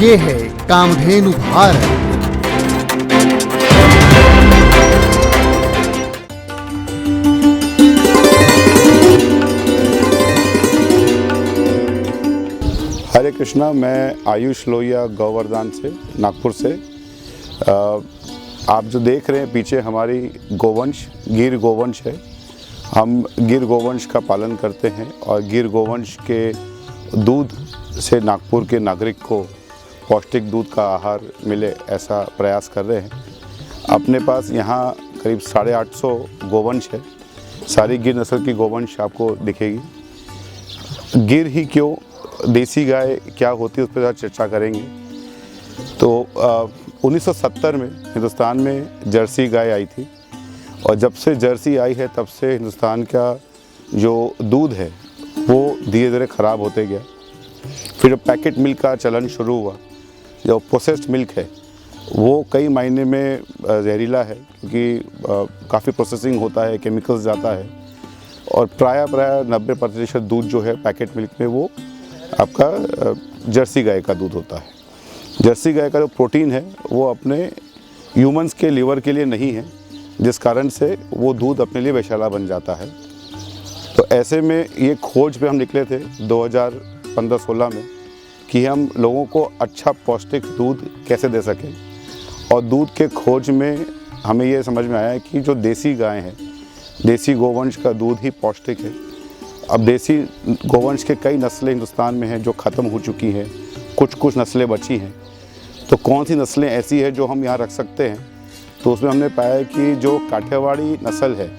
ये है कामधेनु भारत। हरे कृष्णा, मैं आयुष लोहिया गोवर्धन से, नागपुर से। आप जो देख रहे हैं पीछे हमारी गोवंश गिर गोवंश है। हम गिर गोवंश का पालन करते हैं और गिर गोवंश के दूध से नागपुर के नागरिक को पौष्टिक दूध का आहार मिले, ऐसा प्रयास कर रहे हैं। अपने पास यहाँ करीब 850 गोवंश है। सारी गिर नस्ल की गोवंश आपको दिखेगी। गिर ही क्यों, देसी गाय क्या होती है उस पर चर्चा करेंगे। तो 1970 में हिंदुस्तान में जर्सी गाय आई थी और जब से जर्सी आई है तब से हिंदुस्तान का जो दूध है वो धीरे धीरे ख़राब होते गया। फिर जब पैकेट मिल्क का चलन शुरू हुआ, जो प्रोसेस्ड मिल्क है वो कई मायने में जहरीला है, क्योंकि काफ़ी प्रोसेसिंग होता है, केमिकल्स जाता है और प्राय 90% दूध जो है पैकेट मिल्क में वो आपका जर्सी गाय का दूध होता है। जर्सी गाय का जो प्रोटीन है वो अपने ह्यूमंस के लीवर के लिए नहीं है, जिस कारण से वो दूध अपने लिए विषैला बन जाता है। तो ऐसे में ये खोज पे हम निकले थे 2015-16 में कि हम लोगों को अच्छा पौष्टिक दूध कैसे दे सकें। और दूध के खोज में हमें ये समझ में आया कि जो देसी गाय हैं, देसी गोवंश का दूध ही पौष्टिक है। अब देसी गोवंश के कई नस्लें हिंदुस्तान में हैं जो ख़त्म हो चुकी हैं, कुछ नस्लें बची हैं। तो कौन सी नस्लें ऐसी है जो हम यहाँ रख सकते हैं, तो उसमें हमने पाया कि जो काठियावाड़ी नस्ल है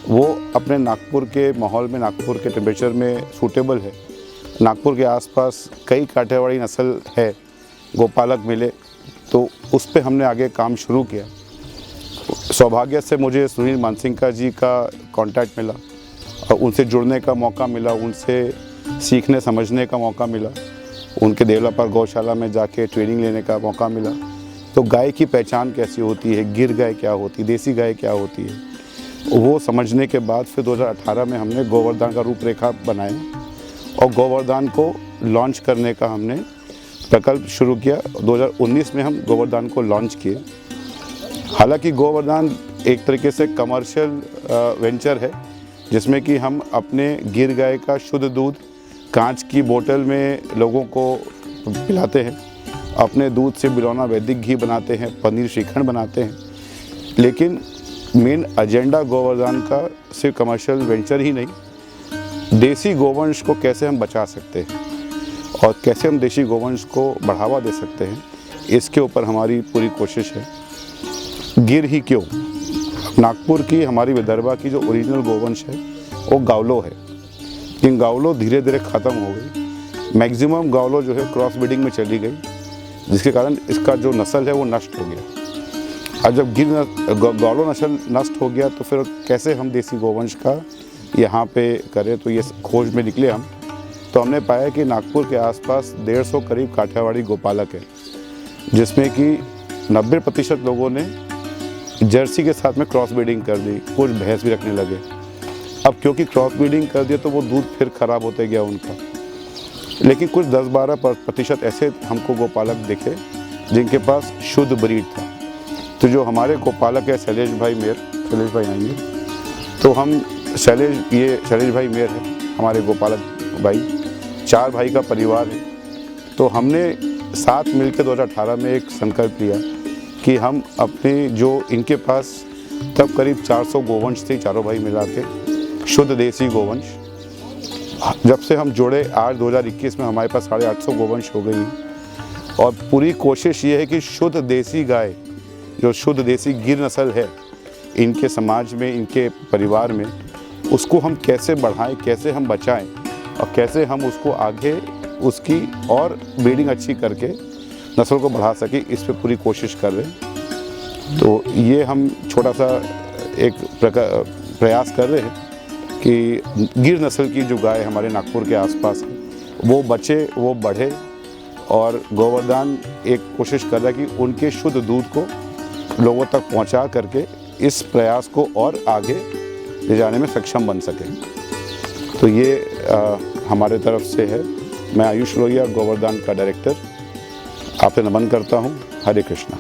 वो अपने नागपुर के माहौल में, नागपुर के टेम्परेचर में सूटेबल है। नागपुर के आसपास कई काठियावाड़ी नस्ल है, गोपालक मिले, तो उस पर हमने आगे काम शुरू किया। सौभाग्य से मुझे सुनील मानसिंगका जी का कांटेक्ट मिला और उनसे जुड़ने का मौका मिला, उनसे सीखने समझने का मौका मिला, उनके देवलापर गौशाला में जाके ट्रेनिंग लेने का मौका मिला। तो गाय की पहचान कैसी होती है, गिर गाय क्या होती है, देसी गाय क्या होती है, वो समझने के बाद फिर 2018 में हमने गोवर्धन का रूपरेखा बनाया और गोवर्धन को लॉन्च करने का हमने प्रकल्प शुरू किया। 2019 में हम गोवर्धन को लॉन्च किए। हालांकि गोवर्धन एक तरीके से कमर्शियल वेंचर है, जिसमें कि हम अपने गिर गाय का शुद्ध दूध कांच की बोतल में लोगों को पिलाते हैं, अपने दूध से बिलौना वैदिक घी बनाते हैं, पनीर श्रीखंड बनाते हैं। लेकिन मेन एजेंडा गोवर्धन का सिर्फ कमर्शियल वेंचर ही नहीं, देसी गोवंश को कैसे हम बचा सकते हैं और कैसे हम देसी गोवंश को बढ़ावा दे सकते हैं, इसके ऊपर हमारी पूरी कोशिश है। गिर ही क्यों, नागपुर की हमारी विदर्भा की जो ओरिजिनल गोवंश है वो गावलो है, लेकिन गावलो धीरे धीरे ख़त्म हो गई। मैक्सिमम गावलो जो है क्रॉस ब्रीडिंग में चली गई, जिसके कारण इसका जो नस्ल है वो नष्ट हो गया। अब जब गावलो नस्ल नष्ट हो गया तो फिर कैसे हम देसी गोवंश का यहाँ पे करें, तो ये खोज में निकले हम। तो हमने पाया कि नागपुर के आसपास 150 करीब काठियावाड़ी गोपालक है, जिसमें कि 90% लोगों ने जर्सी के साथ में क्रॉस ब्रीडिंग कर दी, कुछ भैंस भी रखने लगे। अब क्योंकि क्रॉस ब्रीडिंग कर दिया तो वो दूध फिर ख़राब होते गया उनका। लेकिन कुछ 10-12% ऐसे हमको गोपालक दिखे जिनके पास शुद्ध ब्रीड था। तो जो हमारे गोपालक है शैलेश भाई मेयर, शैलेश भाई आएंगे, तो हम शैलेश भाई मेयर है हमारे गोपालक भाई, 4 भाई का परिवार है। तो हमने साथ मिलकर 2018 में एक संकल्प लिया कि हम अपने जो इनके पास तब करीब 400 गोवंश थे, चारों भाई मिला के शुद्ध देसी गोवंश। जब से हम जुड़े आज 2021 में हमारे पास 850 गोवंश हो गई और पूरी कोशिश ये है कि शुद्ध देसी गाय, जो शुद्ध देसी गिर नस्ल है इनके समाज में, इनके परिवार में, उसको हम कैसे बढ़ाएं, कैसे हम बचाएं और कैसे हम उसको आगे उसकी और ब्रीडिंग अच्छी करके नस्ल को बढ़ा सके, इस पे पूरी कोशिश कर रहे हैं। तो ये हम छोटा सा एक प्रयास कर रहे हैं कि गिर नस्ल की जो गाय हमारे नागपुर के आसपास है वो बचे, वो बढ़े। और गोवर्धन एक कोशिश कर रहा है कि उनके शुद्ध दूध को लोगों तक पहुंचा करके इस प्रयास को और आगे ले जाने में सक्षम बन सके। तो ये हमारे तरफ से है। मैं आयुष लोहिया, गोवर्धन का डायरेक्टर। आपसे नमन करता हूँ। हरे कृष्णा।